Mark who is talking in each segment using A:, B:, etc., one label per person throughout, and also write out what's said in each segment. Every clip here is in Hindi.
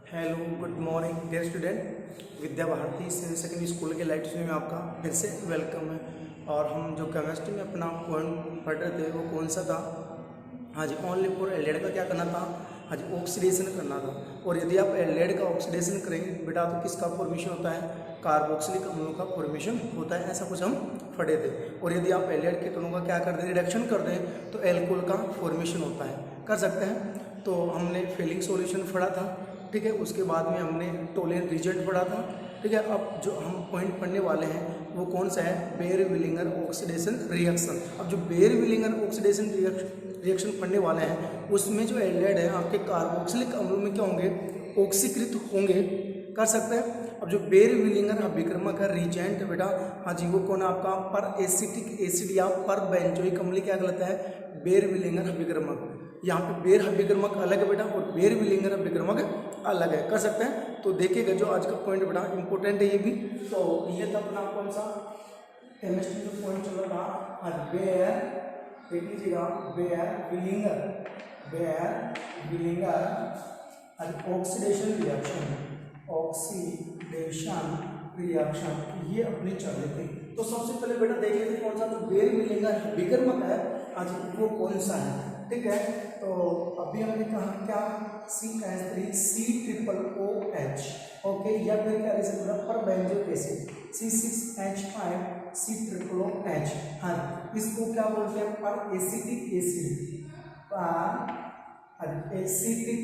A: Hello good morning dear student. Vidya Bharati senior secondary school के लाइव स्ट्रीम में आपका फिर से वेलकम है। और हम जो केमिस्ट्री में अपना पॉइंट पढ़ रहे थे वो कौन सा था? हाँ जी, ओनली फॉर एल्डेड का क्या करना था? हाँ जी, ऑक्सीडेशन करना था। और यदि आप एल्डेड का ऑक्सीडेशन करेंगे बेटा तो किसका फॉर्मेशन होता है? कार्बोक्सिलिक अम्लों का फॉर्मेशन होता है। ऐसा कुछ हम पढ़े थे। और यदि आप एल्डेड कीटोनों का क्या कर दें, रिडक्शन कर दें तो एल्कोहल का फॉर्मेशन होता है। कर सकते हैं। तो हमने फेलिंग सॉल्यूशन पढ़ा था, ठीक है। उसके बाद में हमने टोलेंट रिजल्ट पढ़ा था, ठीक है। अब जो हम पॉइंट पढ़ने वाले हैं वो कौन सा है? बेयर-विलिंगर ऑक्सीडेशन रिएक्शन। अब जो बेयर-विलिंगर ऑक्सीडेशन रिएक्शन पढ़ने वाले हैं उसमें जो एल्डेड है आपके कार्बोक्सिलिक अम्लों में क्या होंगे? ऑक्सीकृत होंगे। कर सकते हैं। अब जो बेयर-विलिंगर अभिक्रमक है रिजेंट बेटा, हाँ जी, वो कौन है आपका? पर एसिटिक एसिड या पर बेंजोइक अम्ल क्या कहलाता है? बेयर-विलिंगर अभिक्रमक। यहाँ पे बेर अभिक्रमक अलग है बेटा और बेयर-विलिंगर अभिक्रमक अलग है। कर सकते हैं। तो देखिएगा जो आज का पॉइंट बेटा इंपॉर्टेंट है ये भी। तो ये था अपना कौन सा केमिस्ट्री में पॉइंट चल रहा था? बेयर, देख लीजिएगा, बेयर-विलिंगर ऑक्सीडेशन रिएक्शन ये अपनी चल रही थी। तो सबसे पहले बेटा देख लेते कौन सा जो बेयर-विलिंगर अभिक्रमक है आज वो कौन सा है, ठीक है। तो अभी हमने कहा क्या? CH3COOH, okay. या फिर क्या लिख सकते हैं? पर बेंजोइक एसिड C6H5COOH। हाँ, इसको क्या बोलते हैं? पर एसिटिक एसिड, पर एसिटिक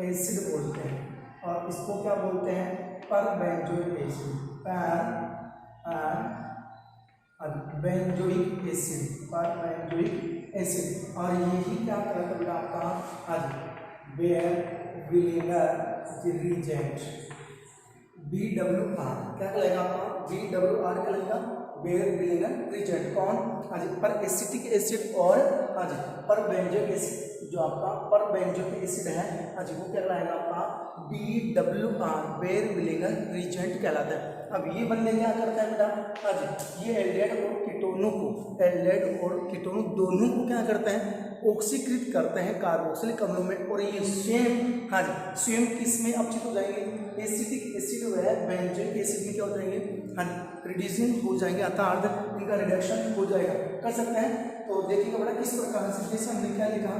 A: एसिड बोलते हैं। और इसको क्या बोलते हैं? पर बेंजोइक एसिड, बेंजोइक एसिड। और यही क्या कहता है आपका? आज बेयर-विलिंगर रिजेंट, BWR क्या कहलाएगा आपका? BWR कहलाएगा बेयर-विलिंगर रिजेंट। कौन? आज पर एसिटिक एसिड और आज पर बेंजोइक एसिड, जो आपका पर बेंजोइक एसिड है आज वो क्या कहलाएगा आपका? BWR बेयर-विलिंगर रिजेंट कहलाता है। अब ये बंदे क्या करता है बेटा? आज ये एल्डेड और कीटोनों दोनों को क्या करते हैं? ऑक्सीकृत करते हैं कार्बोक्सिलिक अम्लों में। और ये स्वयं, हाँ जी, स्वयं किस में अपचित हो जाएंगे? एसिटिक एसिड व बेंजोइक एसिड में क्या हो जाएंगे? हाँ, रिड्यूसिंग हो जाएंगे, अर्थात इनका रिडक्शन हो जाएगा। कर सकते हैं। तो देखिएगा बेटा किस प्रकार से, जैसे हमने क्या लिखा?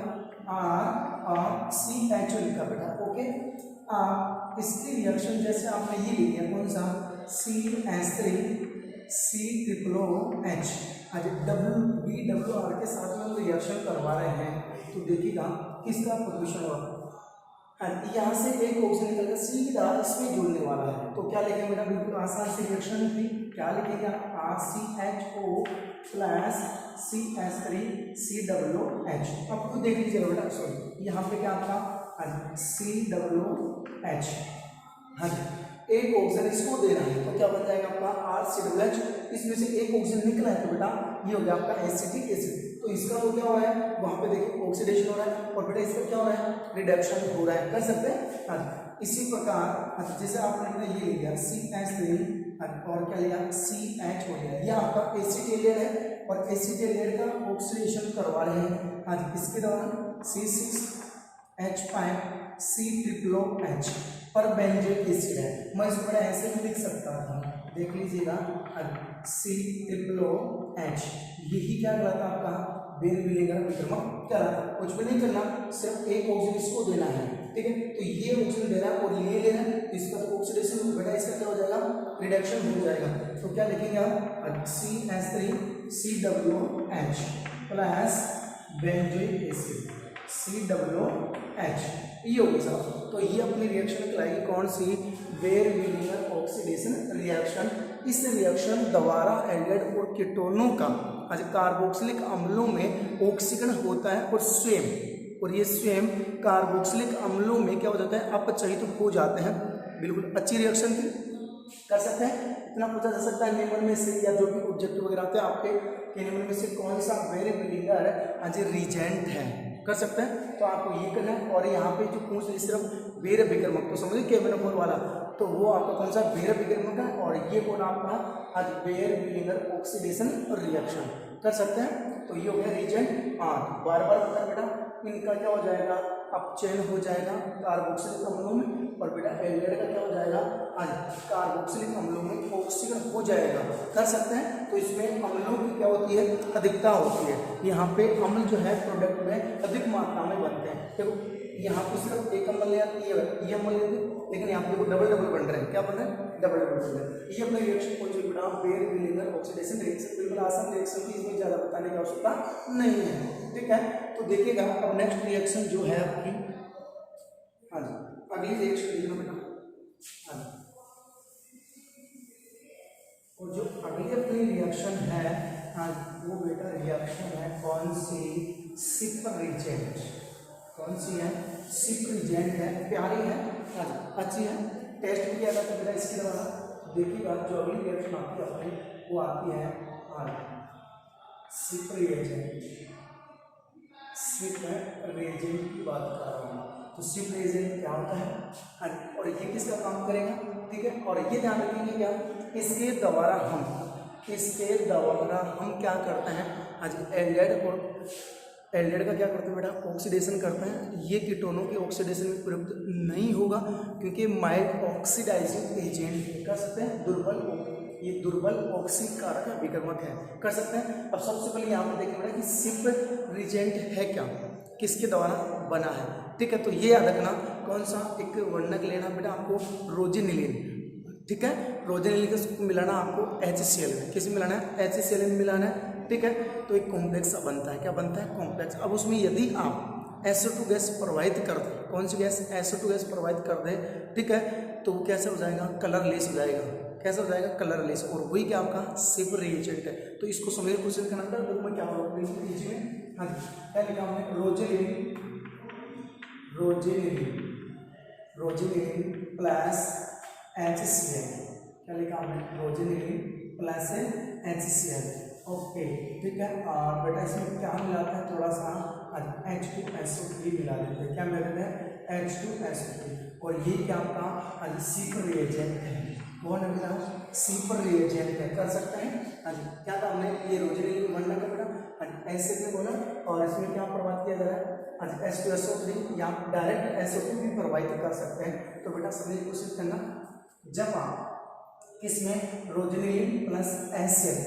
A: RCH लिखा बेटा, ओके। इसकी रिएक्शन जैसे आपने ये लिखा कौन सा? CH3COOH। आज BWR के साथ में हम रिएक्शन करवा रहे हैं तो देखिएगा किसका फॉर्मेशन हुआ। यहाँ से एक ऑक्सीजन निकलकर सीधा इसमें जुड़ने वाला है। तो क्या लिखेंगे बेटा? बिल्कुल आसान सी रिएक्शन थी। क्या लिखेंगे आप? RCHO plus CH3COOH। अब खुद देख लीजिएगा बेटा, सॉरी यहाँ पे क्या आपका? COOH। हाँ जी, एक ऑक्सीजन इसको देना है तो क्या बन जाएगा आपका? RCOOH। इसमें से एक ऑक्सीजन निकला है तो बेटा ये हो गया आपका एसिटिक एसिड। तो इसका तो क्या हो रहा है? वहां पे देखिए ऑक्सीडेशन हो रहा है और बेटा इसका क्या हो रहा है? रिडक्शन हो रहा है। कर सकते हैं। हाँ, इसी प्रकार जैसे आपने ये लिया CH3 और क्या लिया? CH हो गया। यह आपका एसिटिलेट है और एसिटिलेट का ऑक्सीडेशन करवा रहे हैं। हाँ, इसके दौरान C6H5COOH पर बेंजोइक एसिड है। मैं इसको बड़ा ऐसे भी लिख सकता था, देख लीजिएगा, COOH। यही क्या कहलाता आपका? बेयर-विलिंगर अभिक्रमक कहलाता। कुछ भी नहीं करना, सिर्फ एक ऑक्सीजन इसको देना है, ठीक है। तो ये ऑक्सीजन दे रहा है और ये ले रहा है, इसका ऑक्सीडेशन बेटा इसका क्या हो जाएगा? रिडक्शन हो जाएगा। तो क्या लिखेंगे आप? CH3COOH plus benzoic acid COOH, ये होगी साहब। तो ये अपनी रिएक्शन कहलाएगी कौन सी? बेयर-विलिंगर ऑक्सीडेशन रिएक्शन। इस रिएक्शन द्वारा एल्डेड और कीटोनों का आज कार्बोक्सिलिक अम्लों में ऑक्सीकरण होता है और ये स्वयं कार्बोक्सिलिक अम्लों में क्या हो जाता है? अपचयित हो जाते हैं। बिल्कुल अच्छी रिएक्शन थी। कर सकते हैं। इतना पूछा जा सकता है निम्न में से, या जो भी ऑब्जेक्टिव वगैरह आते हैं आपके कि निम्न में से कौन सा बेयर-विलिंगर आज रिजेंट है? कर सकते हैं। तो आपको ये करना है। और यहाँ पे जो पूछ ली सिर्फ बेयर अभिक्रमक, तो समझिए केमिनोफोर वाला, तो वो आपका कौन सा? बेयर अभिक्रमक है। और ये कौन आपका? आज बेयर-विलिंगर ऑक्सीडेशन रिएक्शन। कर सकते हैं। तो ये हो गया रीजेंट आठ। बार बार बता बेटा इनका क्या हो जाएगा, अब चयन हो जाएगा कार्बोक्सिलिक अम्लों में, और बेटा एल्डिहाइड का क्या हो जाएगा, आज कार्बोक्सिलिक अम्लों में ऑक्सीकरण हो जाएगा। कर सकते हैं। तो इसमें अम्लों की क्या होती है, अधिकता होती है। यहाँ पे अम्ल जो है प्रोडक्ट में अधिक मात्रा में बनते हैं। देखो यहाँ पे सिर्फ एक अम्ल लिया, ये अम्ल लेते, लेकिन यहाँ पे डबल डबल बन रहे हैं। क्या बन रहे हैं, डबल डबल बन रहे हैं। ये अपना रिएक्शन कॉन्जुगेट बेयर विनेगर ऑक्सीडेशन रिएक्शन, बिल्कुल आसान रिएक्शन की, इसमें ज़्यादा बताने की आवश्यकता नहीं है। ठीक है, तो देखिएगा अब नेक्स्ट रिएक्शन जो है आपकी, हाँ जी अगली रिएक्शन लिखना बेटा। हाँ जी, और जो अगली अपनी रिएक्शन है, हाँ वो बेटा रिएक्शन है कौन सी, सिपर रिजेंट। कौन सी है, सिपर रिजेंट है, प्यारी है, हाँ जी अच्छी है, टेस्ट भी किया जाता है बेटा इसके द्वारा। देखिएगा जो अगली रिएक्शन आती है अपनी, वो आती है सिपर रिएजेंट। सिपर रिएजेंट की बात कर रहा हूँ। तो सिपर रिएजेंट क्या होता है, हाँ और ये किसका काम करेगा, ठीक है। और ये ध्यान रखेंगे क्या, इसके द्वारा हम क्या करते हैं, आज एल्डिहाइड का क्या करते हैं बेटा, ऑक्सीडेशन करते हैं। ये कीटोनों के ऑक्सीडेशन में प्रयुक्त नहीं होगा, क्योंकि माइल्ड ऑक्सीडाइजिंग एजेंट कर सकते हैं, ये दुर्बल ऑक्सीकारक विकर्मक है, कर सकते हैं। अब सबसे पहले यहाँ पे देखिए बेटा कि सिपर रिजेंट है क्या, किसके द्वारा बना है, ठीक है। तो ये याद रखना, कौन सा एक वर्णक लेना बेटा आपको, रोजिनिलीन, ठीक है। रोजिनिलीन को मिलाना आपको HCl में, किसी मिलाना है, HCl में मिलाना है, ठीक है। तो एक कॉम्प्लेक्स बनता है, क्या बनता है, कॉम्प्लेक्स। अब उसमें यदि आप SO2 गैस प्रवाहित कर दे, कौन सी गैस, SO2 गैस प्रवाहित कर दे, ठीक है, तो वो कैसे हो जाएगा, कलरलेस हो जाएगा। कैसे हो जाएगा, कलरलेस। और वही क्या आपका सिपर रिएजेंट है। तो इसको समझने की कोशिश करना बेटा, बुक में क्या होगा इजी में, हाँ जी क्या लिखा हमने, रोजिनिलीन प्लस HCl, क्या लिखा हमने, रोजिनिलीन प्लस HCl, ओके ठीक है। और बेटा इसमें क्या मिलाता है, थोड़ा सा H2SO3 मिला देते हैं। क्या मिला देते हैं, H2SO3। और ये क्या आपका सिपर रिएजेंट है, कौन है बेटा, सिपर रिएजेंट है, कर सकते हैं। हाँ जी क्या था हमने, ये रोजिनिलीन बनना का बेटा ऐसे में बोला, और इसमें क्या प्रवाहित किया जा रहा है, H2SO3, या डायरेक्ट SO2 भी प्रवाहित कर सकते हैं। तो बेटा समझने की कोशिश करना, जब आप इसमें रोजिनिलीन प्लस HCl,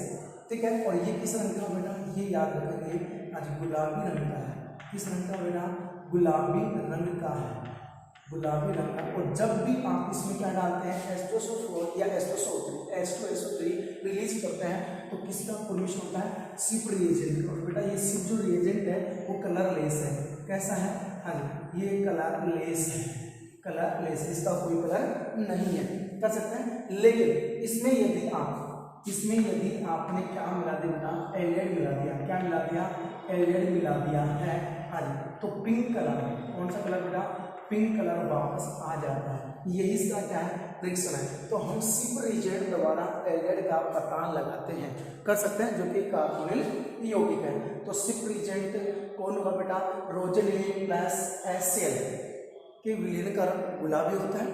A: ठीक है, और ये किस रंग का बेटा, ये याद रखेंगे आज गुलाबी रंग का है। किस रंग का बेटा, गुलाबी रंग का है, गुलाबी रंग का। और जब भी आप इसमें क्या डालते हैं, H2SO4 या H2SO3 रिलीज करते हैं, तो किसका फॉर्मेशन होता है, सिपर रिएजेंट। और बेटा ये सिप जो रिएजेंट है वो कलरलेस है। कैसा है, हाँ जी ये कलरलेस है, कलरलेस, इसका कोई कलर नहीं है, कर सकते हैं। लेकिन इसमें यदि आपने क्या मिला दिया, एल्डिहाइड मिला दिया, क्या मिला दिया, एल्डिहाइड मिला दिया है, हाँ जी, तो पिंक कलर, कौन सा कलर बेटा, पिंक कलर वापस आ जाता है। यही इसका क्या है, रिएक्शन है। तो हम सिपर रिएजेंट द्वारा एल्डिहाइड का पता लगाते हैं, कर सकते हैं, जो कि कार्बोनिल यौगिक है। तो सिपर रिएजेंट कौन होगा बेटा, रोजिनिलीन प्लस HCl के विलीन का रंग गुलाबी होता है।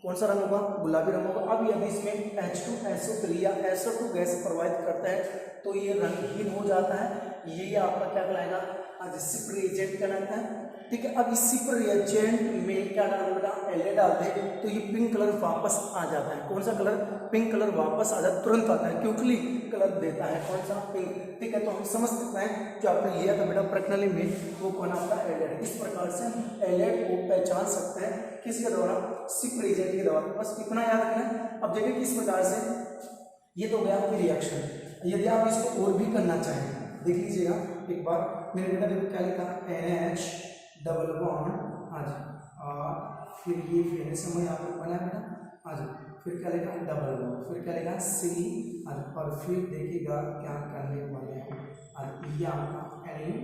A: कौन सा रंग होगा, गुलाबी रंग होगा। अब यदि इसमें H2SO3 या SO2 गैस प्रवाहित करता है, तो ये रंगहीन हो जाता है। ये आपका क्या कहलाएगा, आज सिपर रिएजेंट कहलाता है, ठीक है। अब इस सिपर रिएजेंट में क्या डालते बेटा, एल्डिहाइड डालते हैं, तो ये पिंक कलर वापस आ जाता है। कौन सा कलर, पिंक कलर वापस आ जाता है, तुरंत आता है, क्विकली कलर देता है, कौन सा, पिंक, ठीक है। तो हम समझ सकते हैं जो आपने लिया था बेटा प्रश्नावली में, वो कौन आपका एल्डिहाइड। इस प्रकार से हम एल्डिहाइड को पहचान सकते हैं, किसके द्वारा, सिपर रिएजेंट के द्वारा। बस इतना याद रखना है। अब देखिए किस प्रकार से, ये तो गया आपकी रिएक्शन। यदि आप इसको और भी करना चाहें, देख लीजिएगा एक बार, मेरे बेटा देखो क्या लिखा, NH डबल बॉन्ड, हाँ जी, और फिर ये फिर से मैं यहाँ पर बना बेटा, हाँ जी, फिर क्या लिखा, डबल बॉन्ड, फिर क्या लिखा, C, और फिर देखिएगा क्या करने वाले हैं, और ये आपका एलिन,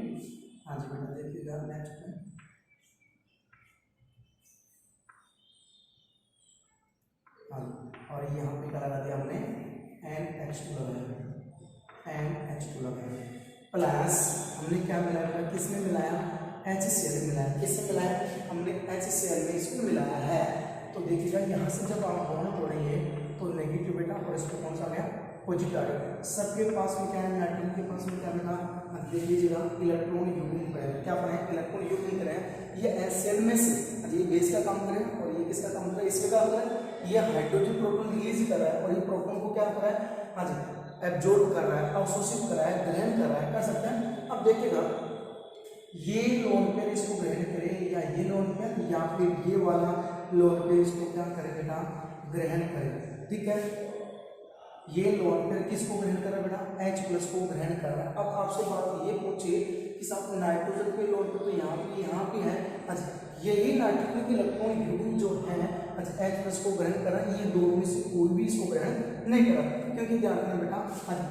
A: हाँ जी बेटा देखिएगा नेक्स्ट में, हाँ और यहाँ पे क्या लगा दिया हमने, NH2 लगाया, प्लस हमने क्या मिलाया, किसमें मिलाया, HCl में मिलाया। किससे मिलाया, हमने HCl में इसको मिलाया है। तो देखिएगा यहाँ से जब आप बॉन्ड तोड़ेंगे तो नेगेटिव बेटा, और इसको कौन सा आ गया, पॉजिटिव चार्ज। सबके पास में क्या है, नाइट्रोजन के पास में क्या बेटा, देख लीजिएगा इलेक्ट्रॉन युग्म करें, क्या पढ़े इलेक्ट्रॉन युग्म करें, ये एसएल में से ये बेस का काम करें और ये किसका काम करें, इसके काम करें, ये हाइड्रोजन प्रोटॉन रिलीज कर रहा है और ये प्रोटॉन को क्या कर रहा है, हाँ जी एब्जॉर्ब कर रहा है, अवशोषित कर रहा है, ग्रहण कर रहा है, कर सकते हैं। अब देखिएगा ये लोन पेयर इसको ग्रहण करे या ये लोन पेयर या फिर ये वाला लोन पेयर इसको क्या करे बेटा, ग्रहण करे, ठीक है। ये लोन पेयर किसको ग्रहण कर रहा है बेटा, H+ को ग्रहण कर रहा है। अब आपसे बात ये पूछे कि साहब नाइट्रोजन के लोन पेयर तो यहाँ भी है, अच्छा यही नाइट्रोजन के इलेक्ट्रॉन युग्म जो है अच्छा H+ को ग्रहण कर रहा है, ये दोनों में से कोई भी इसको ग्रहण नहीं कर रहा, क्योंकि ध्यान रखना बेटा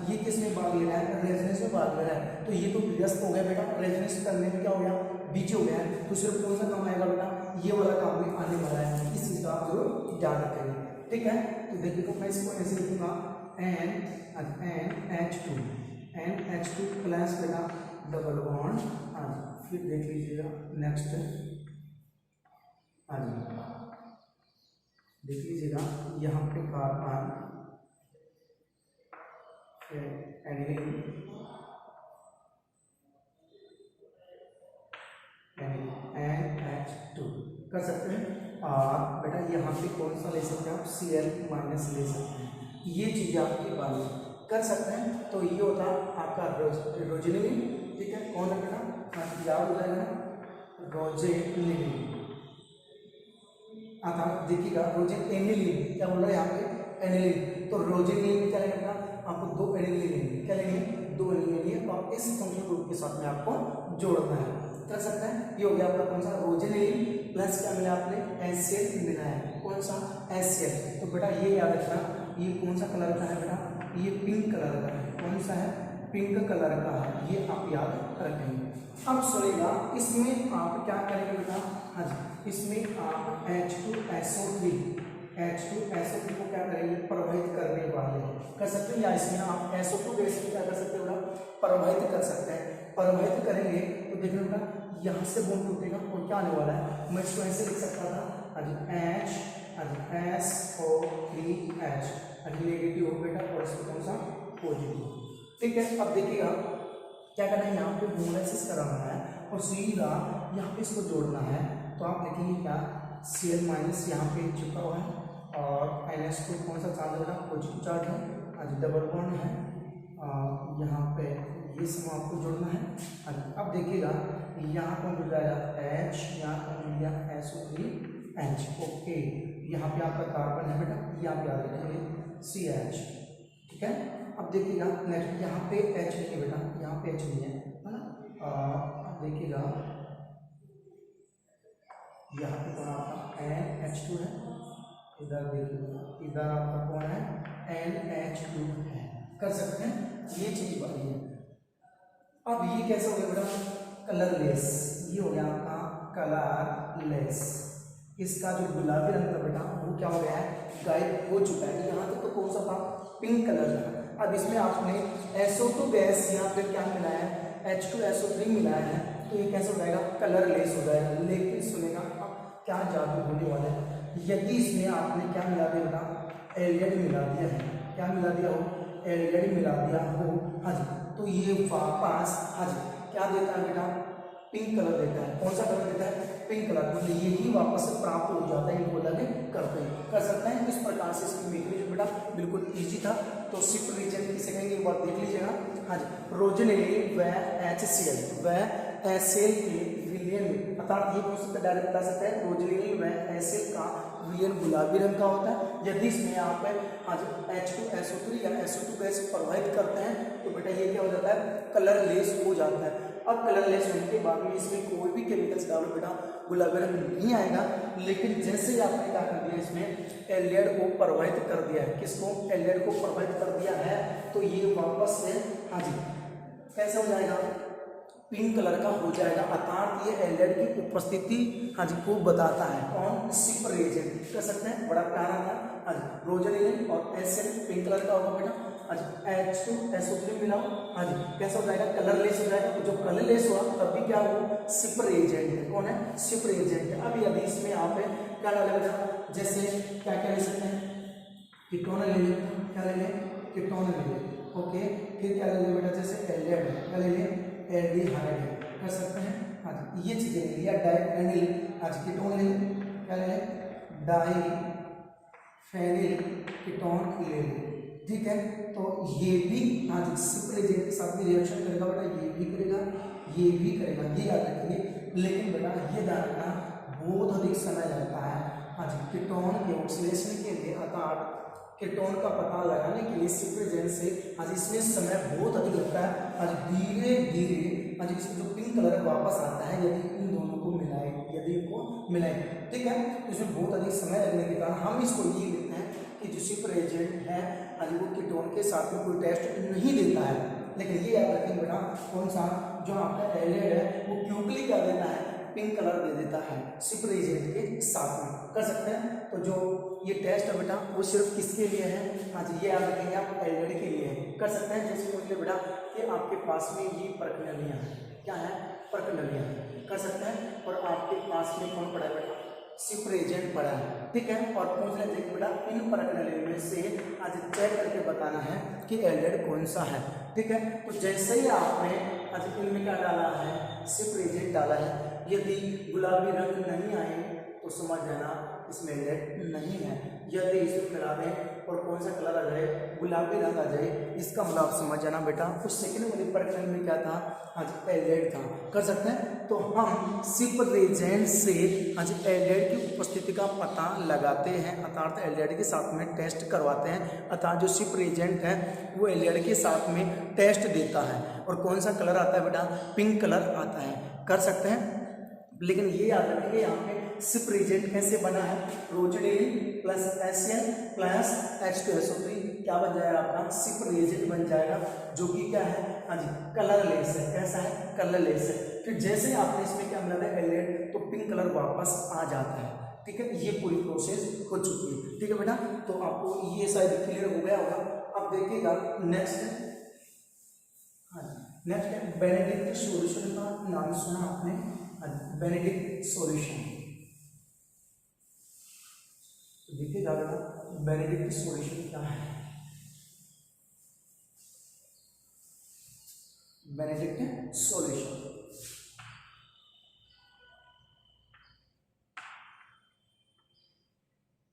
A: ये किस में भाग ले रहा है, रेजोनेंस में भाग ले रहा है, तो ये तो व्यस्त हो गया बेटा, रेजोनेंस करने में क्या हो गया, बीच हो गया है, तो सिर्फ कौन सा काम आएगा बेटा, ये वाला काम भी आने वाला है, इस चीज का आप जरूर ध्यान रखेंगे, ठीक है। तो देखिए तो मैं इसको ऐसे लिखूंगा NH2 प्लस बेटा डबल बॉन्ड, फिर देख लीजिएगा नेक्स्ट देख लीजिएगा यहाँ पे कार्बन, फिर एनिलीन, NH2 कर सकते हैं। और बेटा यहाँ पे कौन सा ले सकते हैं आप, Cl- ले सकते हैं, ये चीज़ आपकी वाली कर सकते हैं। तो ये होता है आपका रोजेनिलिन, ठीक है, कौन है बेटा, याद हो जाएगा ना, रोजेनिलिन। देखिएगा रोजेनिलिन क्या बोल रहा है यहाँ पे, एनिलीन, तो रोजेनिलिन में क्या लगेगा आपको, 2 एनिलीन लेंगे, क्या लेंगे, 2 एनिलीन लिए और इस फंक्शनल ग्रुप के साथ में आपको जोड़ना है, कर सकते हैं। ये हो गया आपका कौन सा, रोजेनिलिन प्लस क्या मिला आपने, HCl मिला है, कौन सा HCl। तो बेटा ये याद रखना, ये कौन सा कलर का है बेटा, ये पिंक कलर का है, कौन सा है, पिंक कलर का है, ये आप याद रखेंगे। अब सुनिएगा इसमें आप क्या करेंगे बेटा, हाँ जी इसमें आप H2SO3 को क्या करेंगे, प्रवाहित करने वाले कर सकते हैं, या इसमें आप SO2 गैस को क्या कर सकते हो बेटा, प्रवाहित कर सकते हैं। प्रवाहित करेंगे तो देखिए बेटा यहाँ से बॉन्ड टूटेगा और क्या आने वाला है, मैं इसको ऐसे लिख सकता था, SO3H नेगेटिव हो बेटा और इसमें कौन सा, पॉजिटिव, ठीक है। अब देखिएगा क्या करना है, यहाँ पे मोलाइसिस कराना है और सीधा यहाँ पे इसको जोड़ना है, तो आप लिखेंगे क्या, Cl- यहाँ पे चुका हुआ है और NH2 कौन सा चार्ज है, पॉजिटिव चार्ज है, आज डबल बॉन्ड है, यहाँ पे ये सब आपको जोड़ना है। अब देखिएगा यहाँ कौन जुड़ जाएगा, H, यहाँ कौन जुड़ गया, SO3H, ओके, यहाँ पे आपका कार्बन है बेटा, ये आप याद रखेंगे CH, ठीक है। अब देखिएगा नेक्स्ट यहाँ पे H नहीं है बेटा, यहाँ पे H नहीं है ना, अब देखिएगा यहाँ पे कौन आपका NH2 है, इधर देखिएगा इधर आपका कौन है, NH2 है, कर सकते हैं, ये चीज वाली है। अब ये कैसे हो गया बेटा, कलरलेस, ये हो गया आपका कलरलेस, इसका जो गुलाबी रंग था बेटा वो क्या हो गया है, गायब हो चुका है। यहाँ तक तो कौन सा था, पिंक कलर था। अब इसमें आपने SO2 गैस यहाँ पे क्या मिलाया है, H2SO3 मिलाया है, तो ये कैसे हो जाएगा, कलरलेस हो जाएगा। लेकिन सुनेगा अब क्या जादू होने वाला है, यदि इसमें आपने क्या मिला दिया बेटा, एलियड मिला दिया है, क्या मिला दिया हो, एलियड मिला दिया हो, हाँ जी, तो ये वापस हाँ जी क्या देता है बेटा, पिंक कलर देता है, कौन सा कलर देता है, पिंक कलर, तो यही वापस से प्राप्त हो जाता है, इनको अलग करते हैं, कर सकते हैं। इस प्रकार से इसकी मैकेनिज्म बेटा बिल्कुल इजी था। तो शिफ्ट रीजन किसे कहेंगे एक बार देख लीजिएगा, हाँ जी रोजेनिलिन व HCl व HCl के विलयन में, अर्थात ये कौन सा डायरेक्ट बता सकते हैं, रोजेनिलिन व HCl का विलयन गुलाबी रंग का होता है। यदि इसमें आप आज H2SO3 या SO2 गैस प्रवाहित करते हैं तो बेटा ये क्या हो जाता है, कलरलेस हो जाता है। अब कलरलेस होने के बाद में इसमें कोई भी केमिकल्स डालो बेटा गुलाबी रंग नहीं आएगा। लेकिन जैसे ही आपने क्या कर दिया, इसमें एलियड को प्रवाहित कर दिया है, किसको, एलियड को प्रवाहित कर दिया है, तो ये वापस से हाँ जी कैसा हो जाएगा, पिंक कलर का हो जाएगा। अर्थात ये एलियड की उपस्थिति हाँ जी को बताता है। कौन, शिफ्ट रिएजेंट कर सकते हैं, बड़ा प्यारा था हाँ जी, रोजेनिलिन और HCl पिंक कलर का होगा बेटा, हाँ जी H2SO3 मिलाओ हाँ जी कैसा हो जाएगा, कलरलेस हो जाएगा। तो जो कलरलेस हुआ तब भी क्या हुआ, शिफ्ट रिएजेंट है। कौन है, शिफ्ट रिएजेंट है। अब यदि इसमें आप क्या डालेगा, जैसे क्या क्या ले सकते हैं, कीटोन ले लें, क्या ले लें कीटोन ले लें। ओके, फिर क्या ले लें बेटा, जैसे एल्डेहाइड है, क्या ले लें, एल्डिहाइड है, कर सकते हैं। हाँ जी, ये चीजें ले लिया। डाइफेनिल, हाँ जी, कीटोन ले लें, क्या ले लें, डाइफेनिल कीटोन ले लें। ठीक है, तो ये भी हाँ जी सिप्रेजेंट के साथ भी रिएक्शन करेगा बेटा, ये भी करेगा, ये भी करेगा, ये याद रखिए। लेकिन बेटा ये ध्यान रखना, बहुत अधिक समय लगता है हाँ जी कीटोन के ऑक्सीडेशन के लिए, अर्थात कीटोन का पता लगाने के लिए सिप्रेजेंट से आज इसमें समय बहुत अधिक लगता है। आज धीरे धीरे आज इसमें जो पिंक कलर वापस आता है यदि इन दोनों को मिलाए, यदि इनको मिलाए। ठीक है, तो इसमें बहुत अधिक समय लगने के कारण हम इसको ये लेते हैं कि जो सिप्रेजेंट है आज वो कीटोन के साथ में कोई टेस्ट नहीं देता है। लेकिन ये याद रखेंगे बेटा, कौन सा, जो आपका एल्डेहाइड है वो क्विकली क्या देता है, पिंक कलर दे देता है सिप्रेजेंट के साथ में, कर सकते हैं। तो जो ये टेस्ट है बेटा वो सिर्फ किसके लिए है, हाँ जी ये याद रखेंगे आप, एल्डेहाइड के लिए है, कर सकते हैं। जैसे मुझे बेटा कि आपके पास में ये प्रकनलियाँ हैं, क्या है, प्रकनलियाँ, कर सकते हैं। और आपके पास में कौन पड़ा है बेटा, सिप्रेजेंट पड़ा है। ठीक है, और पूछ लेते हैं बेटा इन प्रकनलियों में से आज चेक करके बताना है कि एल्डेहाइड कौन सा है। ठीक है, तो जैसे ही आपने आज इनमें क्या डाला है, सिप्रेजेंट डाला है, यदि गुलाबी रंग नहीं आए तो समझ जाना इसमें एल्डेहाइड नहीं है। यदि इसमें मिला दें और कौन सा कलर आ जाए, गुलाबी रंग आ जाए, इसका मतलब आप समझ जाना बेटा उस सेकंड वाली प्रकरण में क्या था, आज एल्डेहाइड था, कर सकते हैं। तो हम सिप्रेजेंट से आज एल्डेहाइड की उपस्थिति का पता लगाते हैं, अर्थात एल्डेहाइड के साथ में टेस्ट करवाते हैं, अर्थात जो सिप्रेजेंट है वो एल्डेहाइड के साथ में टेस्ट देता है। और कौन सा कलर आता है बेटा, पिंक कलर आता है, कर सकते हैं। लेकिन ये याद रखेंगे यहाँ पे सिप्रेजेंट कैसे बना है, रोजडेन प्लस HCl प्लस H2SO3 क्या बन जाएगा आपका, सिप्रेजेंट बन जाएगा, जो कि क्या है, हाँ जी कलरलेस है। कैसा है, कलरलेस है। फिर जैसे आपने इसमें क्या मिला है, एल्डेहाइड, तो पिंक कलर वापस आ जाता है। ठीक है, ये पूरी प्रोसेस हो चुकी है। ठीक है बेटा, तो आपको ये शायद क्लियर हो गया होगा। अब देखिएगा नेक्स्ट, हाँ नेक्स्ट है बेनेडिक्ट सॉल्यूशन का नाम सुना आपने, बेनेडिक्ट सॉल्यूशन। देखिएगा बेटा बेनेडिक्ट सॉल्यूशन क्या है, Benedict solution,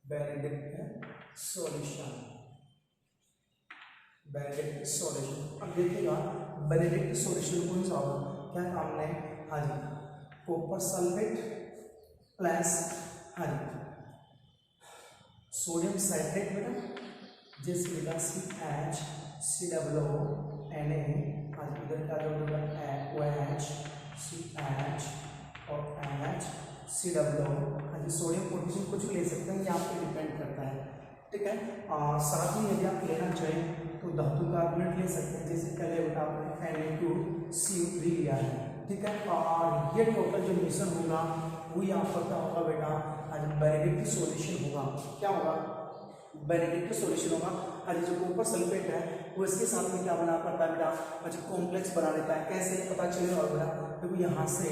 A: Benedict solution, Benedict solution. अब देखिएगा बेनेडिक्ट सॉल्यूशन कौन सा होगा, क्या काम है, हाँ जी कॉपर सल्फेट प्लस हाँ जी सोडियम साइट्रेट बेटा, जैसे मिला CHCOO Na, आज इधर क्या जो होगा OH CH और NHCOO, हाँ जी सोडियम पोटेशियम कुछ भी ले सकते हैं, ये आप पे डिपेंड करता है। ठीक है, साथ में यदि आप लेना चाहें तो धातु कार्बोनेट ले सकते हैं, जैसे पहले बेटा आपने Na2CO3 लिया है। ठीक है, और ये टोटल जो मिश्रण होगा वो यहाँ पर क्या होगा बेटा, आज बेनेडिक्ट सॉल्यूशन होगा। क्या होगा, बेनेडिक्ट सॉल्यूशन होगा। आज जो कॉपर सल्फेट है वो इसके साथ में क्या बना पाता है बेटा, आज कॉम्प्लेक्स बना लेता है। कैसे पता चलेगा बेटा, देखो यहाँ से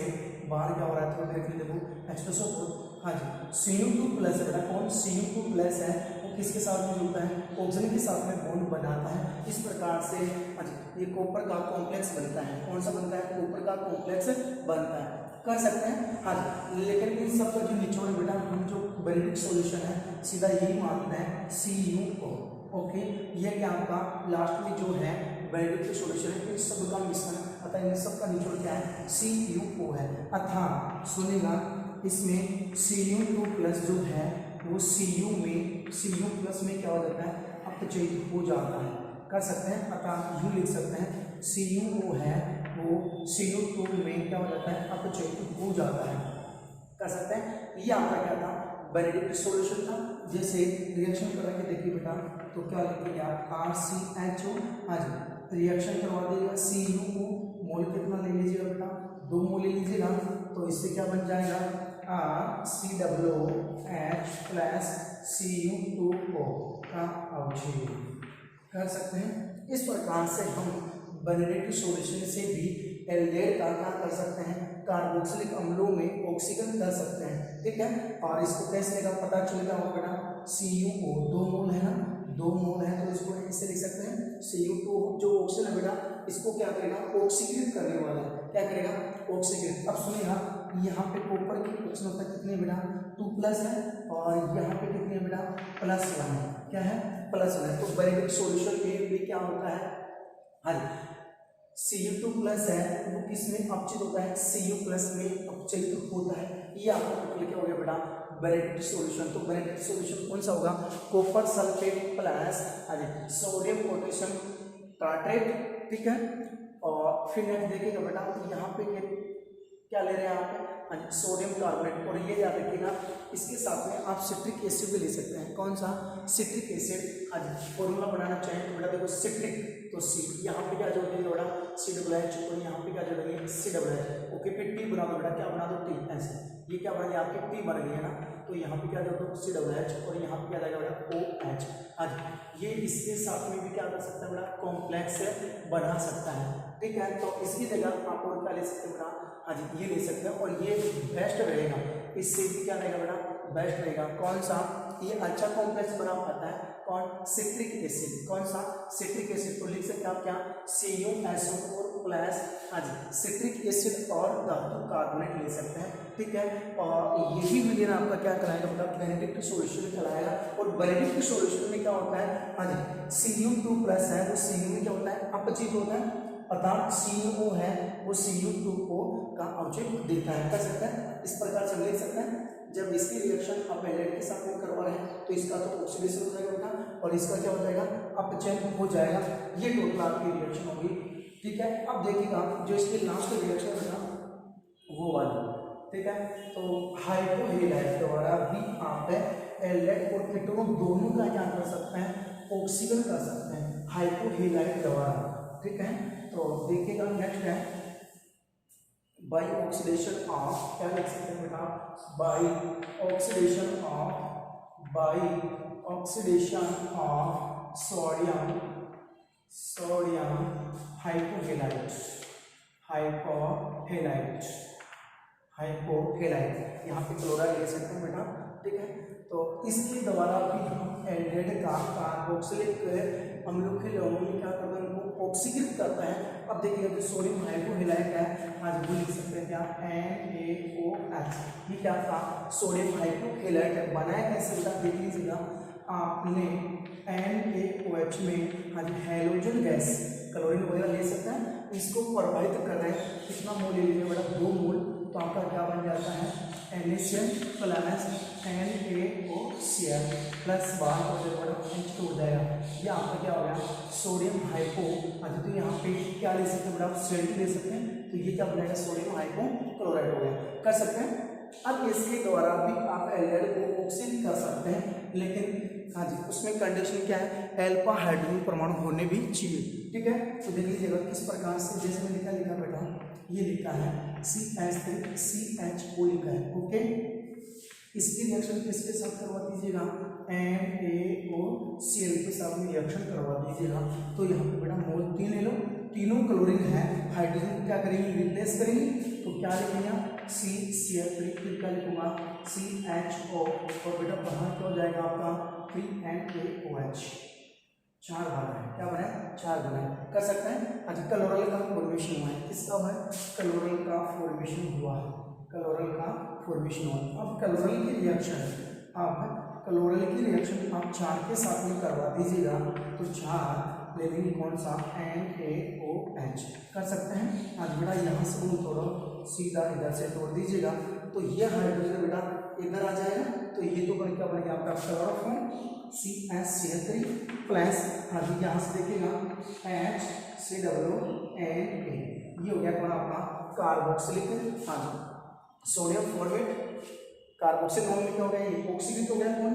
A: बाहर क्या हो रहा है, तो देख लीजिए देखो H2SO4, हाँ जी Cu2 प्लस है बेटा, कौन Cu2 प्लस है वो किसके साथ में जुड़ता है, ऑक्सीजन के साथ में बॉन्ड बनाता है। इस प्रकार से ये कॉपर का कॉम्प्लेक्स बनता है। कौन सा बनता है, कॉपर का कॉम्प्लेक्स बनता है, कर सकते हैं। हाँ, लेकिन इन सब का जो निचोड़ है बेटा, हम जो बेनेडिक्ट सॉल्यूशन है सीधा यही मानते हैं Cu को। ओके, ये क्या आपका लास्ट में जो है बेनेडिक्ट सॉल्यूशन है, इन सब का मिश्रण, अतः इन सब का निचोड़ क्या है, Cu है। अर्थात सुनेगा इसमें Cu2 प्लस जो है वो Cu प्लस में क्या हो जाता है, अपचयित हो जाता है, कर सकते हैं। अतः यूं लिख सकते हैं Cu है वो Cu2 में क्या हो जाता है, अपचयित हो जाता है, कर सकते हैं। ये आपका क्या था, बेनेडिक्ट सॉल्यूशन था। जैसे रिएक्शन करा के देखिए बेटा, तो क्या लिखेंगे आप, RCHO, हाँ जी रिएक्शन करवा देगा, Cu को मोल कितना ले लीजिएगा बेटा, 2 मोल ले लीजिएगा, तो इससे क्या बन जाएगा, RCOOH प्लस Cu2O का अवक्षय, कर सकते हैं। इस प्रकार से हम बेनेडिक्ट सॉल्यूशन से भी एल्डेहाइड का क्या कर सकते हैं, कार्बोक्सिलिक अम्लों में ऑक्सीकरण कर सकते हैं। ठीक है, और इसको कैसे का पता चलेगा होगा बेटा, Cu2 2 मोल है ना, 2 मोल है तो इसको इससे लिख सकते हैं Cu2 जो ऑक्सीजन है बेटा इसको क्या करेगा ऑक्सीकृत करने वाला है, क्या करेगा ऑक्सीकृत। अब सुनिएगा यहाँ पे कॉपर की उष्णता कितनी बेटा 2+ है और यहाँ पे कितनी है बेटा +1 है, क्या है +1 है। तो बेरिक सॉल्यूशन में क्या होता है, हाँ Cu2+ है वो किसमें अपचित होता है Cu+ में अपचित होता है। ये आपका टोटल क्या हो गया बेटा बेरिक सॉल्यूशन। तो बेरिक सॉल्यूशन कौन सा होगा copper sulphate plus sodium potassium tartrate, ठीक है। और फिर नेक्स्ट देखिएगा बेटा यहाँ पे क्या ले रहे हैं आप सोडियम कार्बोनेट, और ये याद रखिएगा इसके साथ में आप सिट्रिक एसिड भी ले सकते हैं। कौन सा सिट्रिक एसिड, फॉर्मूला बनाना चाहें तो बेटा देखो सिट्रिक तो सी यहाँ पे क्या जोड़ देंगे बेटा CH और यहाँ पे क्या जोड़ेंगे CH। ओके फिर टी बना दो बेटा, क्या बना दो टी, ऐसे ये क्या बना दिया आपकी टी बन गई है ना, तो यहाँ पे क्या जोड़ दो CH और यहाँ पे क्या जाएगा बेटा OH। ये इसके साथ में भी क्या कर सकता है बेटा कॉम्प्लेक्स बना सकता है, ठीक है। तो इसकी जगह आप और क्या ले सकते हैं बेटा ये ले सकते हैं और ये बेस्ट रहेगा, इससे भी क्या रहेगा बेटा बेस्ट रहेगा। कौन सा ये अच्छा कॉम्प्लेक्स बना पाता है कौन सिट्रिक एसिड, कौन सा सिट्रिक एसिड, तो लिख सकते हैं आप क्या CuSO4+ सिट्रिक एसिड और धातु कार्बोनेट ले सकते हैं, ठीक है। और यही विलयन आपका क्या कराएगा मतलब बेनेडिक्ट सॉल्यूशन कराएगा। और बेनेडिक्ट सॉल्यूशन में क्या होता है Cu2+ है वो Cu में क्या होता है अपचित होता है, अर्थात CO है वो Cu2 को का अवचेत देता है, कर सकते हैं इस प्रकार से लिख सकते हैं। जब इसकी रिएक्शन आप एल्डेड के साथ में करवा रहे हैं तो इसका तो ऑक्सीडेशन हो जाएगा बेटा और इसका क्या हो जाएगा अपचयन हो जाएगा। ये टोटल आपकी रिएक्शन होगी, ठीक है। अब देखिएगा जो इसकी लास्ट रिएक्शन है ना वो वाली, ठीक है। तो हाइपोहेलाइड द्वारा भी आप एल्डेड और कीटोन दोनों का क्या कर सकते हैं ऑक्सीकरण कर सकते हैं हाइपोहेलाइड द्वारा, ठीक है। तो देखिएगा नेक्स्ट है बाई ऑक्सीडेशन ऑफ, क्या लिख सकते हैं बेटा बाई ऑक्सीडेशन ऑफ सोडियम हाइपोहेलाइड यहाँ पे क्लोराइड ले सकते हैं बेटा, ठीक है। तो इसके द्वारा भी हम एल्डेड का कार्बोक्सिलिक अम्लों के लवणों में क्या करते हैं उनको ऑक्सीकृत करता है। अब देखिए जो सोडियम हाइपोहेलाइड है आज वो लिख सकते हैं क्या NaOH, ये क्या था सोडियम हाइपोहेलाइड है। बनाया कैसे बेटा देख लीजिएगा आपने NaOH में आज हैलोजन गैस क्लोरीन वगैरह ले सकते हैं, इसको प्रभावित कर रहे हैं, कितना मोल ले लीजिए बेटा 2 मोल, तो आपका क्या बन जाता है NaCl प्लस NaOCl प्लस बाहर हो जाएगा H2 हो जाएगा। ये आपका क्या हो गया सोडियम हाइपो, तो यहाँ पे क्या ले सकते हैं बेटा सेल्ट ले सकते हैं, तो ये क्या बनेगा सोडियम हाइपोक्लोराइड हो गया, कर सकते हैं। अब इसके द्वारा भी आप एल्डेड को ऑक्सीडेट कर सकते हैं, लेकिन हाँ जी उसमें कंडीशन क्या है अल्फा हाइड्रोजन परमाणु होने भी चाहिए, ठीक है। तो देख लीजिएगा किस प्रकार से, जैसे मैंने क्या लिखा बेटा ये लिखा है CH3CHO लिखा है, ओके। इसकी रिएक्शन किसके साथ करवा दीजिएगा NaOCl के साथ में रिएक्शन करवा दीजिएगा। तो यहाँ पे बेटा मोल 3 ले लो, तीनों क्लोरीन है, हाइड्रोजन क्या करेंगे रिप्लेस करेंगे, तो क्या लिखेंगे CCl3, फिर क्या लिखूंगा CHO और बेटा बाहर क्या हो जाएगा आपका 3NaOH, 4 बना है, क्या बना है 4 बना है, कर सकते हैं। अच्छा क्लोरल का फॉर्मेशन हुआ है, किसका हुआ है क्लोरल का फॉर्मेशन हुआ है, क्लोरल का फॉर्मेशन हुआ। अब क्लोरल की रिएक्शन आप 4 के साथ में करवा दीजिएगा, तो 4 ले लेंगे कौन सा NaOH, कर सकते हैं। आज बेटा यहाँ से उन तोड़ो सीधा इधर से तोड़ दीजिएगा, तो ये हाइड्रोजन बेटा इधर आ जाएगा, तो ये तो क्या बनेगा आपका क्लोरोफॉर्म CH3 प्लस अभी यहाँ से देखिएगा HCONA, ये हो गया कौन आपका carboxylic sodium format carboxyl non में क्या हो गया ये ऑक्सीकृत हो गया कौन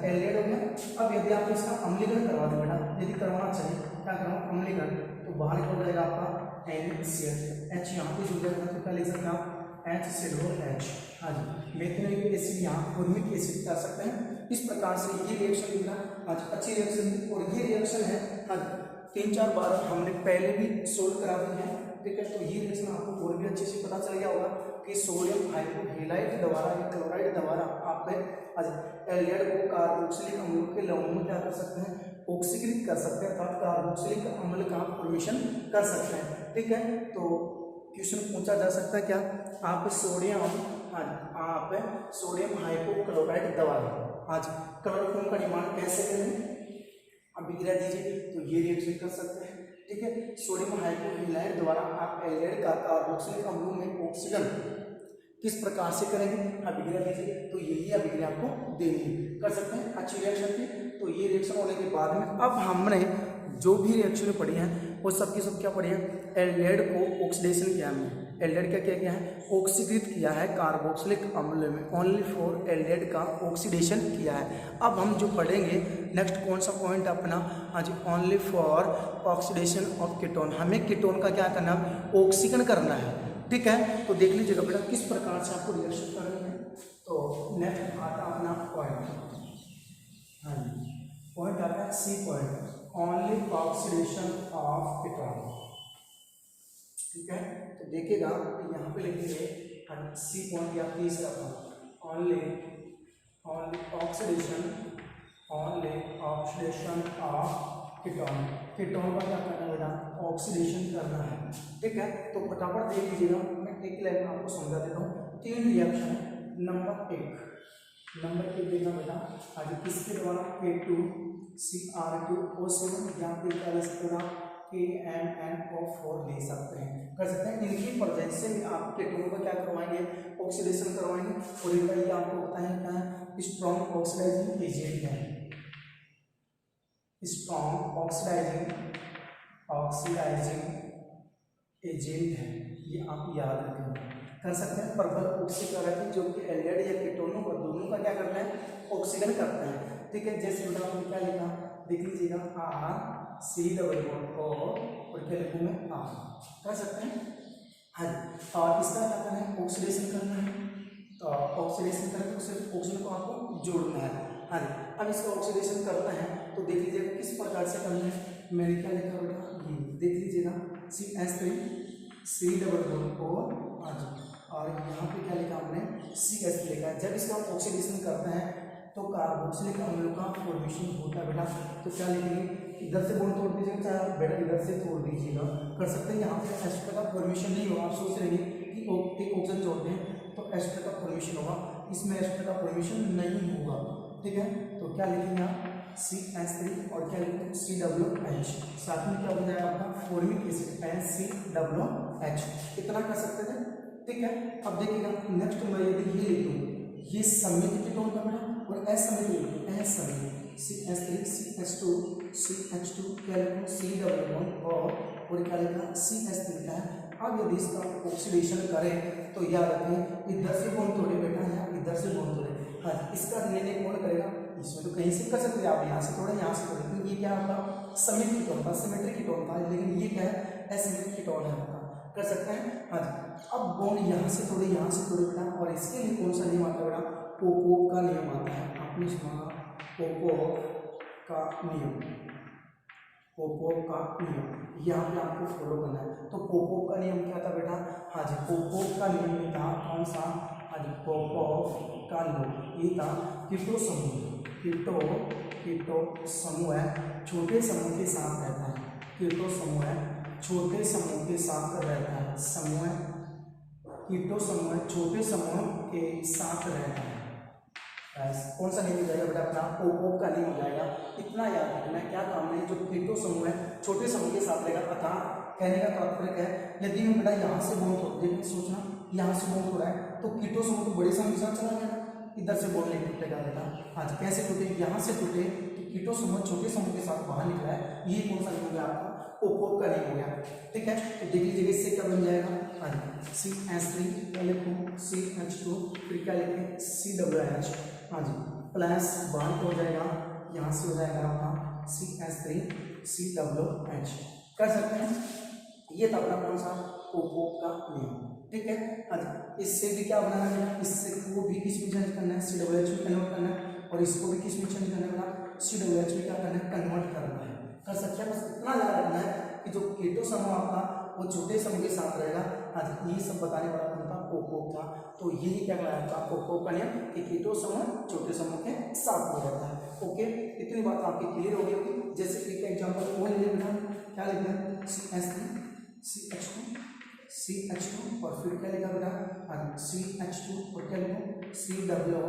A: एल्डेड हो गया। अब यदि आप इसका अम्लीकरण करवा दें बेटा, यदि करवाना चाहिए क्या करवाओ अम्लीकरण, तो बाहर क्या हो जाएगा आपका NaCl, H यहाँ पे जुड़ जाएगा, तो क्या लिख सकते हैं आप HCOH। हाँ जी मेथनोइक एसिड यहाँ फॉर्मिक एसिड कर सकते हैं। इस प्रकार से ये रिएक्शन लिखना आज अच्छी रिएक्शन, और ये रिएक्शन है आज 3-4 बार हमने पहले भी सोल्व करा दी है, ठीक है। तो ये रिएक्शन आपको और भी अच्छे से पता चल गया होगा कि सोडियम हाइपोहेलाइट द्वारा या क्लोराइड द्वारा आप एल्डिहाइड को कार्बोक्सिलिक अम्ल के लवण में क्या कर सकते हैं, ऑक्सीकृत कर सकते हैं, अर्थात कार्बोक्सिलिक अम्ल का फॉर्मेशन कर सकते हैं। ठीक है, तो क्वेश्चन पूछा जा सकता है क्या, आप सोडियम हाइपोक्लोराइड द्वारा आज क्लोरोफॉर्म का निर्माण कैसे करें, अभिक्रिया दीजिए तो ये रिएक्शन कर सकते हैं। ठीक है, सोडियम हाइपोहेलाइड द्वारा आप एल्डिहाइड का कार्बोक्सिलिक अम्लों में ऑक्सीजन किस प्रकार से करेंगे, अभिक्रिया दीजिए तो यही अभिक्रिया आपको देनी कर सकते हैं। अच्छी रिएक्शन थी, तो ये रिएक्शन होने के बाद में अब हमने जो भी रिएक्शन पढ़ी है वो सबकी सब क्या पढ़ी है, एल्डिहाइड को ऑक्सीडेशन किया हमने, एल्डिहाइड क्या किया है, ऑक्सीकृत किया है कार्बोक्सिलिक अम्ल में, ओनली फॉर एल्डिहाइड का ऑक्सीडेशन किया है। अब हम जो पढ़ेंगे नेक्स्ट कौन सा पॉइंट अपना, आज only for oxidation of ketone, हमें कीटोन का क्या करना है, ऑक्सीकरण करना है। ठीक है, तो देख लीजिएगा बेटा किस प्रकार से आपको रिएक्शन करनी है। तो नेक्स्ट आता अपना पॉइंट, हाँ जी पॉइंट आता है C point, only oxidation of ketone. ठीक है, तो देखिएगा यहाँ पे लिखेंगे सी पॉइंट या तीसरा point, only oxidation of ketone, ketone का क्या करना है बेटा, ऑक्सीडेशन करना है। ठीक है, तो फटाफट देख लीजिएगा, मैं एक लाइन में आपको समझा देता हूँ। 3 रिएक्शन है। नंबर एक देखना बेटा, आज किसके द्वारा K2CR2O7 या फिर क्या ले सकते हो KMnO4 ले सकते हैं, कर सकते हैं। इनकी प्रेजेंस से भी आप कीटोन को क्या करवाएंगे, ऑक्सीडेशन करवाएंगे, और इनका ये आपको पता है क्या है, स्ट्रॉन्ग ऑक्सीडाइजिंग एजेंट है, स्ट्रॉन्ग ऑक्सीडाइजिंग एजेंट है, ये आप याद रखें, कर सकते हैं। प्रबल ऑक्सीकरण जो कि एल्डिहाइड या कीटोनों को दोनों का क्या करना है, ऑक्सीकरण करते हैं। ठीक है, जैसे आपने क्या लिखा देख लीजिएगा, R और क्या लिखूँ मैं, R, कर सकते हैं। हाँ जी, और इसका क्या करना है, ऑक्सीडेशन करना है, तो ऑक्सीडेशन करें तो सिर्फ ऑक्सीजन को आपको जोड़ना है। हाँ जी, अब इसका ऑक्सीडेशन करता है तो देख लीजिएगा किस प्रकार से करना है, मैंने क्या लिखा बेटा, ये देख लीजिएगा CH3 और यहाँ पे क्या लिखा हमने, CH3 लिखा है। जब इसका हम ऑक्सीडेशन करते हैं तो कार्बोक्सिलिक अम्ल का फॉर्मेशन होता है बेटा, तो क्या लिखेंगे, इधर से बॉन्ड तोड़ दीजिएगा, चाहे आप बेटा इधर से तोड़ दीजिएगा, कर सकते हैं। यहाँ पे एस्टर का फॉर्मेशन नहीं होगा, आप सोच रहे हैं कि एक ऑक्सीजन जोड़ते हैं तो एस्टर का फॉर्मेशन होगा, इसमें एस्टर का फॉर्मेशन नहीं होगा। ठीक है, तो क्या लिखेंगे आप CH3 और क्या लिखेंगे COOH, साथ में क्या बन जाएगा आपका फॉर्मिक एसिड NCOOH, इतना कर सकते थे। ठीक है, अब देखिएगा नेक्स्ट मैं यदि ये लिख दूँ, ये सममित कीटोन का बेटा, और असमित CH3 CH2 क्या लिखूँ COO और क्या लिखा CH3 का है। अब यदि इसका ऑक्सीडेशन करें तो याद रखें इधर से बॉन्ड तोड़े बेटा या इधर से बॉन्ड तोड़े। हाँ, इसका निर्णय कौन करेगा, इसमें तो कहीं से कर सकते हैं आप, यहाँ से तोड़े यहाँ से तोड़े, क्योंकि ये क्या आपका समित कीटोन था, सिमेट्रिक कीटोन था, लेकिन ये क्या है एसिमिक कीटोन है आपका, कर सकते हैं। हाँ जी, अब बॉन्ड यहाँ से तोड़े यहाँ से तोड़े बेटा, और इसके लिए कौन सा नियम आता है बेटा, पोपोव का नियम आता है, आपने सुना पोपोव का नियम, पोपोव का नियम यहाँ पे आपको फॉलो करना है। तो पोपोव का नियम क्या था बेटा, हाँ जी पोपोव का नियम ये था, कौन सा, हाँ जी पोपोव का नियम ये था, कीटो समूह है छोटे समूह के साथ रहता है, कीटो समूह है छोटे समूह के साथ रहता है, कीटो समूह छोटे समूह के साथ रहता है। कौन सा नियम हो जाएगा बेटा अपना, पोपोव का नियम हो जाएगा। इतना याद रखना है, क्या काम है, जो कीटो समूह है छोटे समूह के साथ रहेगा, अतः कहने का तात्पर्य है यदि मैं बेटा यहाँ से बॉन्ड तोड़, देखिए सोचना यहाँ से बॉन्ड तोड़ा है तो कीटो समूह तो बड़े समूह के साथ चला गया, इधर से बॉन्ड नहीं टूटेगा बेटा। हाँ जी, कैसे टूटे, यहाँ से टूटे तो कीटो समूह छोटे समूह के साथ बाहर निकला है, ये कौन सा नियम हो गया आपका, पोपोव का नियम हो गया। ठीक है, तो देख लीजिएगा इससे क्या बन जाएगा, हाँ जी CH3 क्या लिखूँ CH2 फिर क्या लिखें COOH, हाँ जी प्लस बाहर हो जाएगा, यहाँ से हो जाएगा आपका CH3 COOH, कर सकते हैं। ये था अपना कौन सा, पोपोव का नियम। ठीक है, हाँ जी इससे भी क्या बनाना है, इससे को भी किस में चेंज करना है, COOH में कन्वर्ट करना है, और इसको भी किस में चेंज करना है, COOH में क्या करना है, कन्वर्ट करना है, कर सकते हैं। बस इतना याद रखना है कि जो कीटो समूह आपका वो छोटे समूह के साथ रहेगा। हाँ जी, ये सब बताने वाला कौन था, पोपोव था। तो यही क्या कहलाता है आपको कोप का नियम कि कीटो समूह छोटे समूह के साथ में रहता है। ओके, इतनी बात आपकी क्लियर हो गई होगी। जैसे एक एग्जांपल वो ले लेना, क्या लिखना है CH2 और फिर क्या लिखा बेटा CH2 और क्या लिखा COO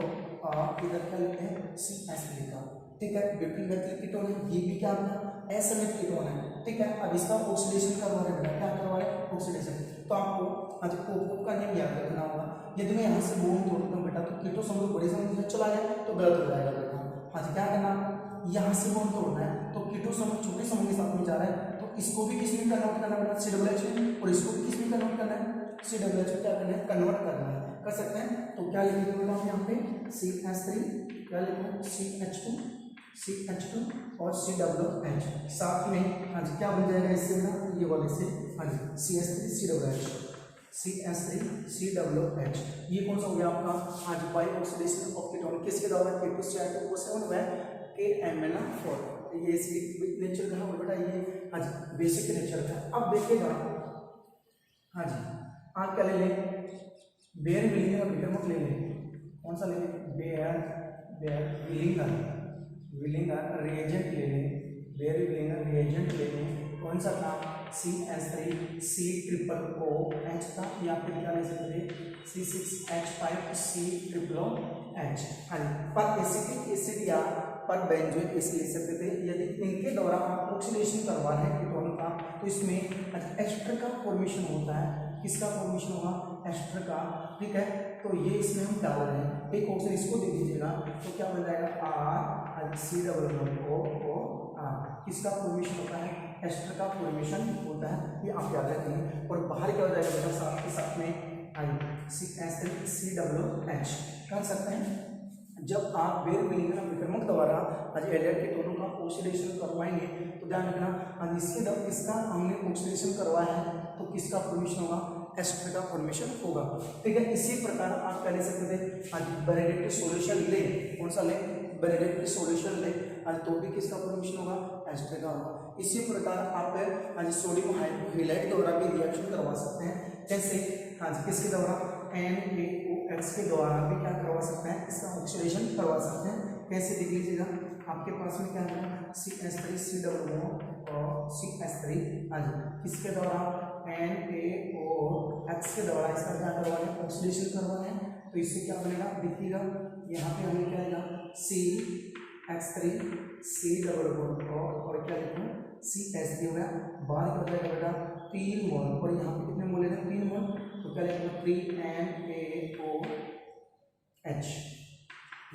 A: और इधर क्या लिखते हैं CS लिखा। ठीक है, बिल्कुल बेहतर कीटोन है। ये भी क्या अपना असमित कीटोन है। ठीक है, अब इसका ऑक्सीडेशन करवा रहे हैं, क्या करवा रहे हैं ऑक्सीडेशन। तो आपको आज कोप का नियम याद रखना होगा। यदि मैं यहाँ से बोन तोड़ता हूँ बेटा तो कीटो समूह बड़े समूह में चला गया तो गलत हो जाएगा बेटा। आज क्या करना आपको, यहाँ से बोन तोड़ना है तो कीटो समूह छोटे समूह के साथ में जा रहा है तो इसको भी किस में कन्वर्ट करना बेटा COOH में, और इसको भी किस में कन्वर्ट करना है COOH में क्या करना है कन्वर्ट करना है। कर सकते हैं तो क्या लिखेंगे बेटा हम यहाँ पे CH3 क्या लिखेंगे CH2 और COOH साथ में आज क्या बन जाएगा इससे ना ये वाले से CH3COOH। ये कौन सा हो गया आपका आज बाई ऑक्सीडेशन ऑफ कीटोन किसके द्वारा K2CH2O7 व KMnO4। ये नेचर का बेटा ये आज बेसिक नेचर का। अब देखिएगा हाँ जी आप क्या ले लें बेयर विलिंगर विक्रमक ले लें, कौन सा ले लें बेयर विलिंगर रिएजेंट ले लें, बेयर विलिंगर रिएजेंट ले लें। कौन सा था CH3COOH था या फिर क्या ले सकते थे C6H5COOH। हाँ जी, पर एसिटिक एसिड या पर बेंजोइक एसिड ले सकते थे। यदि इनके द्वारा आप ऑक्सीडेशन करवा रहे हैं कीटोन का तो इसमें एस्टर का फॉर्मेशन होता है। किसका फॉर्मेशन होगा एस्टर का। ठीक है, तो ये इसमें हम डाल रहे हैं एक ऑक्सीजन इसको दे दीजिएगा तो क्या बन जाएगा R। किसका फॉर्मेशन होता है एस्टर का फॉर्मेशन होता है, ये आप याद रखेंगे। और बाहर क्या हो जाएगा बेटा साथ के साथ में CH3COOH कर सकते हैं। जब आप बेयर विलिंगर विक्रमक द्वारा आज एलियड कीटोनों का ऑक्सीडेशन करवाएंगे तो ध्यान रखना इसका हमने ऑक्सीडेशन करवाया है तो किसका फॉर्मेशन होगा एस्टर का फॉर्मेशन होगा। ठीक है, इसी प्रकार आप क्या ले सकते थे आज बेनेडिक्ट सॉल्यूशन ले, कौन सा ले बेनेडिक्ट सॉल्यूशन ले आज तो भी किसका फॉर्मेशन होगा एस्टर का होगा। इसी प्रकार आप आज सोडियम हाइड्रोक्साइड द्वारा भी रिएक्शन करवा सकते हैं। जैसे आज किसके द्वारा NaOH के द्वारा भी क्या करवा सकते हैं इसका ऑक्सीडेशन करवा सकते हैं। कैसे देख लीजिएगा आपके पास में क्या है CH3COO और CH3 आज किसके द्वारा NaOH के द्वारा इसका क्या करवा रहे हैं ऑक्सीडेशन करवा रहे हैं। तो इससे क्या बनेगा देखिएगा यहाँ पे हमें क्या आएगा CH3COO और क्या लिखूँ CH3 हो गया। बाहर क्या हो जाएगा बेटा 3 मोल और यहाँ पे कितने मोल लेते हैं 3 मोल तो क्या लिखेंगे 3NaOH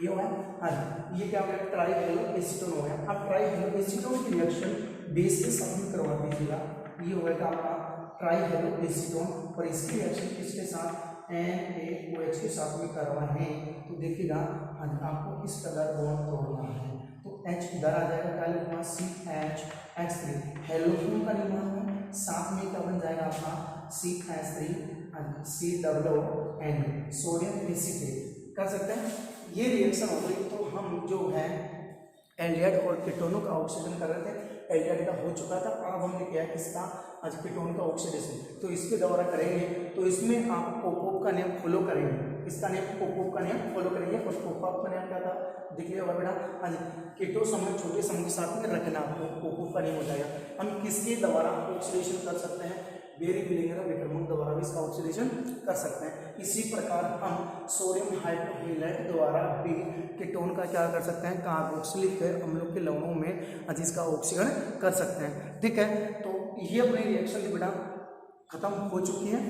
A: ये हो गया। हाँ ये क्या हो गया ट्राई हेलो एसीटोन हो गया। अब ट्राई हेलो एसीटोन की रिएक्शन बेस के साथ में करवा दीजिएगा। ये हो गया आपका ट्राई हेलो एसीटोन और इसकी रिएक्शन किसके साथ NaOH के साथ में करवाएं तो देखिएगा आपको इस कलर बॉन्ड तोड़ना है तो H इधर आ जाएगा क्या लिखूंगा CH3 हेलोजन का निर्माण है। साथ में क्या बन जाएगा आपका CH3 COON सोडियम एसीटेट कर सकते हैं। ये रिएक्शन हो गई तो हम जो है एल्डिहाइड और कीटोनों का ऑक्सीडेशन कर रहे थे। एल्डिहाइड का हो चुका था, अब हमने किया किसका आज कीटोन का ऑक्सीडेशन तो इसके द्वारा करेंगे। तो इसमें आप पोपोव का नियम फॉलो करेंगे, इसका नियम पोपोव का नियम फॉलो करेंगे। और पोपोव का नियम क्या था दिख लिया होगा बेटा आज कीटो समूह छोटे समूह के साथ में रखना आपको पोपोव का नियम हो जाएगा। हम किसके द्वारा ऑक्सीडेशन कर सकते हैं बेयर विलिंगर विक्रमक द्वारा भी इसका ऑक्सीडेशन कर सकते हैं। इसी प्रकार हम सोडियम हाइड्रोक्साइड द्वारा भी कीटोन का क्या कर सकते हैं कार्बोक्सिलिक अम्लों के लवणों में आज इसका ऑक्सीकरण कर सकते हैं। ठीक है, तो ये अपनी रिएक्शन बेटा खत्म हो चुकी है।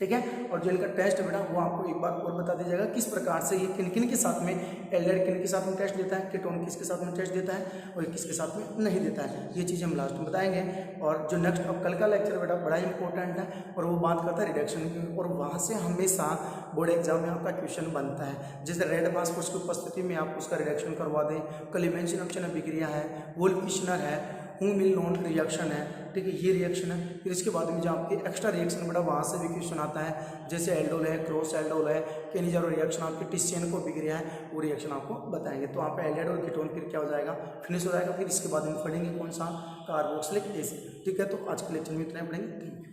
A: ठीक है, और जो इनका टेस्ट बेटा वो आपको एक बार और बता दिया जाएगा किस प्रकार से ये किन किन के साथ में एल्डिहाइड किन के साथ में टेस्ट देता है, कीटोन किसके साथ में टेस्ट देता है और किसके साथ में नहीं देता है। ये चीज़ हम लास्ट में बताएंगे। और जो नेक्स्ट अब कल का लेक्चर बेटा बड़ा इंपॉर्टेंट है और वो बात करता है रिडक्शन की। और वहाँ से हमेशा बोर्ड एग्जाम में आपका क्वेश्चन बनता है। जैसे रेड फास्फोरस की उपस्थिति में आप उसका रिडक्शन करवा दें, क्लीमेंशियन ऑप्शन अभिक्रिया है, वोल्फ-किश्नर है, हू-मिल-नॉन रिएक्शन है। ठीक है, ये रिएक्शन है। फिर इसके बाद में जो आपके एक्स्ट्रा रिएक्शन बेटा वहाँ से भी क्वेश्चन आता है। जैसे एल्डोल है, क्रॉस एल्डोल है, केनिज़ारो रिएक्शन आपके टिस्सियन को बिक्रिया है, वो रिएक्शन आपको बताएंगे। तो आप एल्डिहाइड और कीटोन फिर क्या हो जाएगा फिनिश हो जाएगा। फिर इसके बाद में पढ़ेंगे कौन सा कार्बोक्सिलिक एसिड। ठीक है, तो आज के लेक्चर में इतना ही पढ़ेंगे। Thank you.